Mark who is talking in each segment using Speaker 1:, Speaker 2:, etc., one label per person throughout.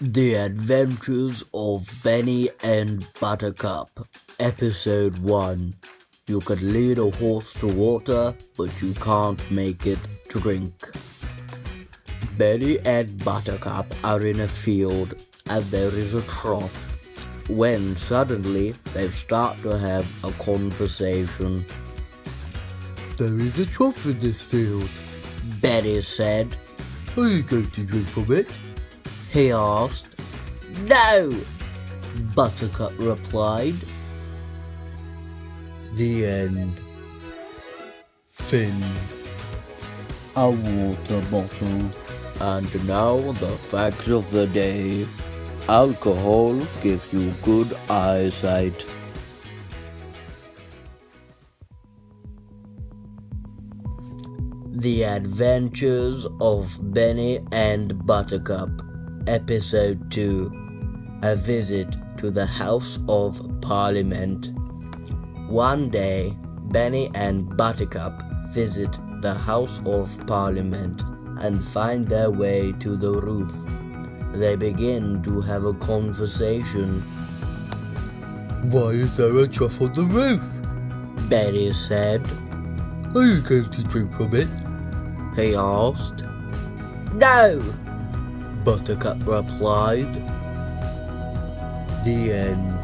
Speaker 1: The Adventures of Benny and Buttercup, Episode 1. You can lead a horse to water, but you can't make it drink. Benny and Buttercup are in a field, and there is a trough, when suddenly they start to have a conversation.
Speaker 2: There is a trough in this field.
Speaker 1: Benny said.
Speaker 2: Are you going to drink from it?
Speaker 1: He asked. No, Buttercup replied.
Speaker 2: The end. Finn.
Speaker 1: A water bottle. And now the facts of the day. Alcohol gives you good eyesight. The Adventures of Benny and Buttercup, Episode 2. A Visit to the House of Parliament. One day, Benny and Buttercup visit the House of Parliament and find their way to the roof. They begin to have a conversation.
Speaker 2: Why is there a trough on the roof?
Speaker 1: Benny said.
Speaker 2: Are you going to drink from it?
Speaker 1: He asked. No, Buttercup replied.
Speaker 2: The end.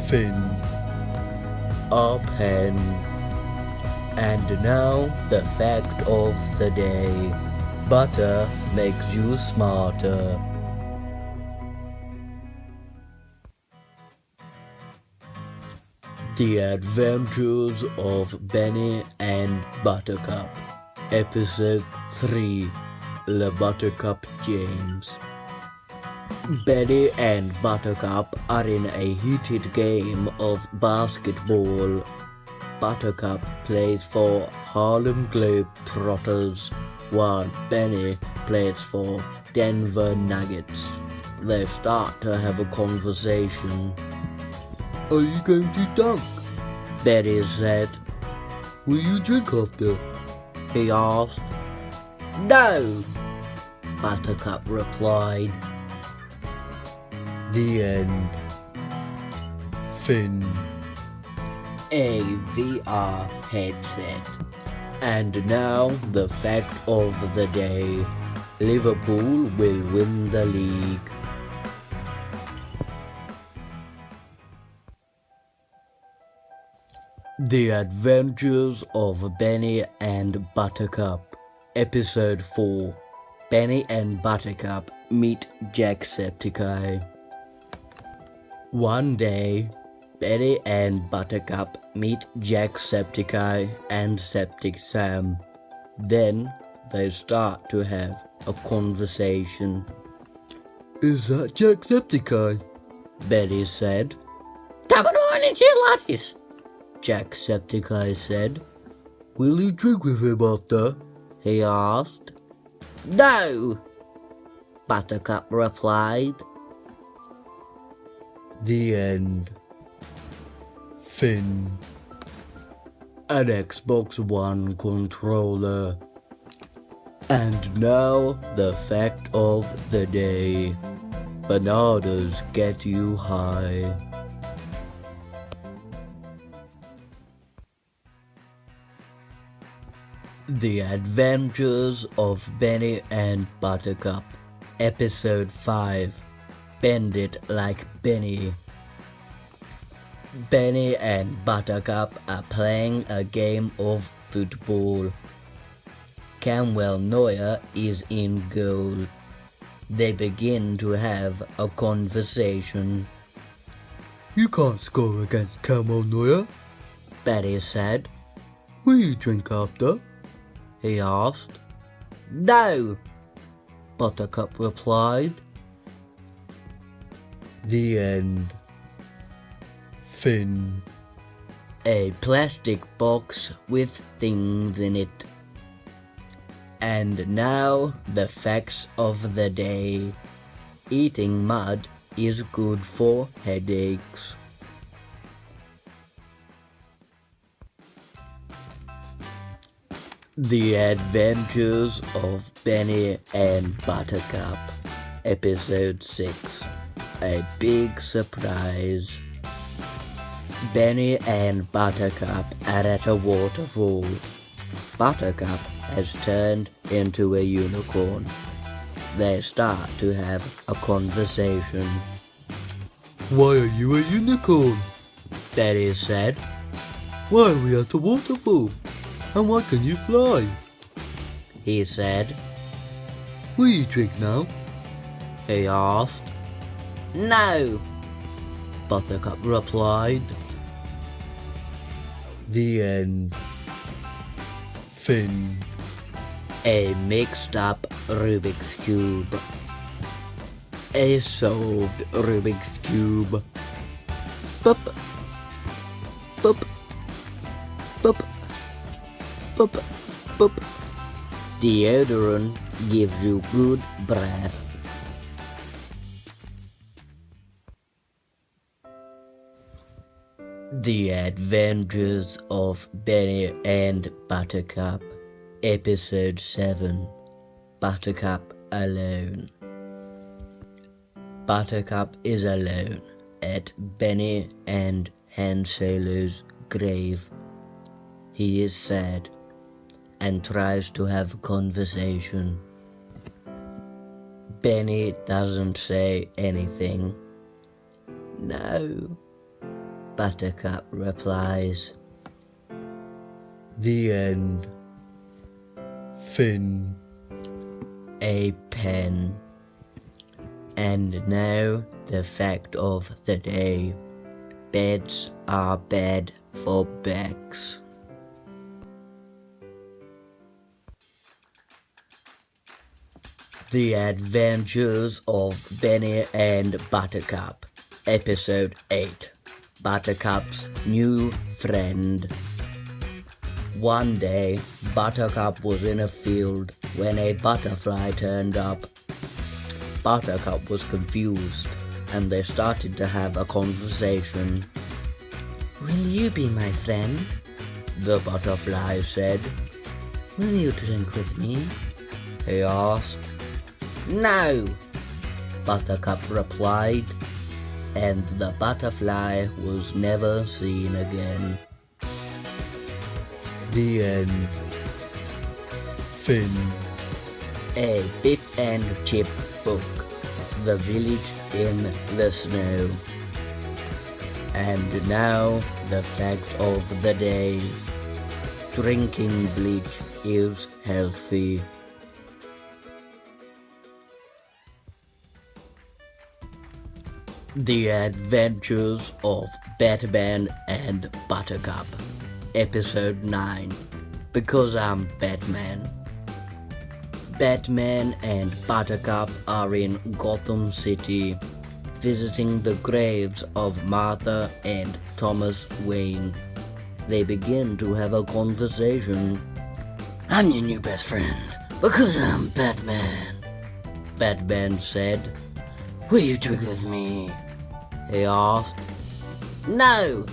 Speaker 2: Finn.
Speaker 1: A pen. And now the fact of the day. Butter makes you smarter. The Adventures of Benny and Buttercup, Episode 3. Le Buttercup James. Benny and Buttercup are in a heated game of basketball. Buttercup plays for Harlem Globetrotters, while Benny plays for Denver Nuggets. They start to have a conversation.
Speaker 2: Are you going to dunk?
Speaker 1: Benny said.
Speaker 2: Will you drink after?
Speaker 1: He asked. No, Buttercup replied.
Speaker 2: The end. Finn.
Speaker 1: A VR headset. And now the fact of the day. Liverpool will win the league. The Adventures of Benny and Buttercup, Episode 4. Benny and Buttercup meet Jacksepticeye. One day, Benny and Buttercup meet Jacksepticeye and Septic Sam. Then they start to have a conversation.
Speaker 2: Is that Jacksepticeye?
Speaker 1: Benny said. Good morning to you, laddies, Jacksepticeye said.
Speaker 2: Will you drink with him after?
Speaker 1: He asked. No, Buttercup replied.
Speaker 2: The end. Finn.
Speaker 1: An Xbox One controller. And now the fact of the day. Bananas get you high. The Adventures of Benny and Buttercup, Episode 5. Bend It Like Benny. Benny and Buttercup are playing a game of football. Camwell Neuer is in goal. They begin to have a conversation.
Speaker 2: You can't score against Camel Neuer,
Speaker 1: Benny said.
Speaker 2: Will you drink after?
Speaker 1: He asked. No, Buttercup replied.
Speaker 2: The end. Finn.
Speaker 1: A plastic box with things in it. And now the facts of the day. Eating mud is good for headaches. The Adventures of Benny and Buttercup, Episode 6. A Big Surprise. Benny and Buttercup are at a waterfall. Buttercup has turned into a unicorn. They start to have a conversation.
Speaker 2: Why are you a unicorn?
Speaker 1: Benny said.
Speaker 2: Why are we at a waterfall? And why can you fly?
Speaker 1: He said.
Speaker 2: Will you drink now?
Speaker 1: He asked. No, Buttercup replied.
Speaker 2: The end. Fin.
Speaker 1: A mixed up Rubik's Cube. A solved Rubik's Cube. Boop. Boop. Boop. Boop. Boop. Deodorant gives you good breath. The Adventures of Benny and Buttercup. Episode 7. Buttercup Alone. Buttercup is alone at Benny and Han Solo's grave. He is sad and tries to have a conversation. Benny doesn't say anything. No, Buttercup replies.
Speaker 2: The end. Fin.
Speaker 1: A pen. And now the fact of the day. Beds are bad for backs. The Adventures of Benny and Buttercup. Episode 8. Buttercup's New Friend. One day, Buttercup was in a field when a butterfly turned up. Buttercup was confused, and they started to have a conversation. Will you be my friend? The butterfly said. Will you drink with me? He asked. No, Buttercup replied, and the butterfly was never seen again.
Speaker 2: The end. Fin.
Speaker 1: A Biff and Chip book. The Village in the Snow. And now the fact of the day. Drinking bleach is healthy. The Adventures of Batman and Buttercup. Episode 9. Because I'm Batman. Batman and Buttercup are in Gotham City, visiting the graves of Martha and Thomas Wayne. They begin to have a conversation. I'm your new best friend, because I'm Batman, Batman said. Will you drink with me? He asked. No,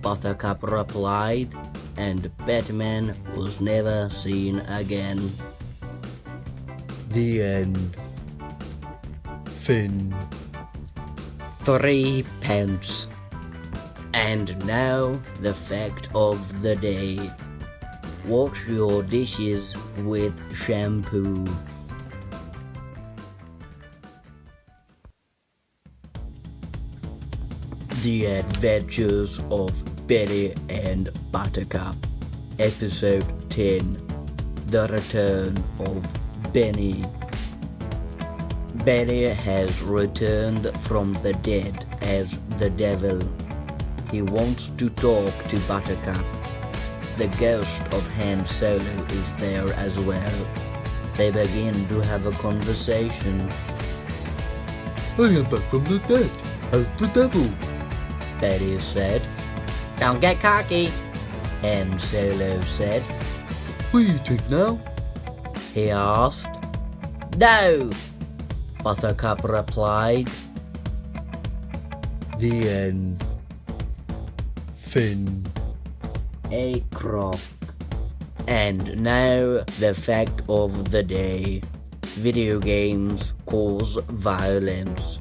Speaker 1: Buttercup replied, and Batman was never seen again.
Speaker 2: The end. Fin.
Speaker 1: 3 pence. And now the fact of the day. Wash your dishes with shampoo. The Adventures of Benny and Buttercup. Episode 10. The Return of Benny. Benny has returned from the dead as the devil. He wants to talk to Buttercup. The ghost of Han Solo is there as well. They begin to have a conversation.
Speaker 2: I am back from the dead as the devil,
Speaker 1: Benny said. Don't get cocky, Han Solo said.
Speaker 2: Will you drink now?
Speaker 1: He asked. No, Buttercup replied.
Speaker 2: The end. Fin.
Speaker 1: A crock. And now the fact of the day. Video games cause violence.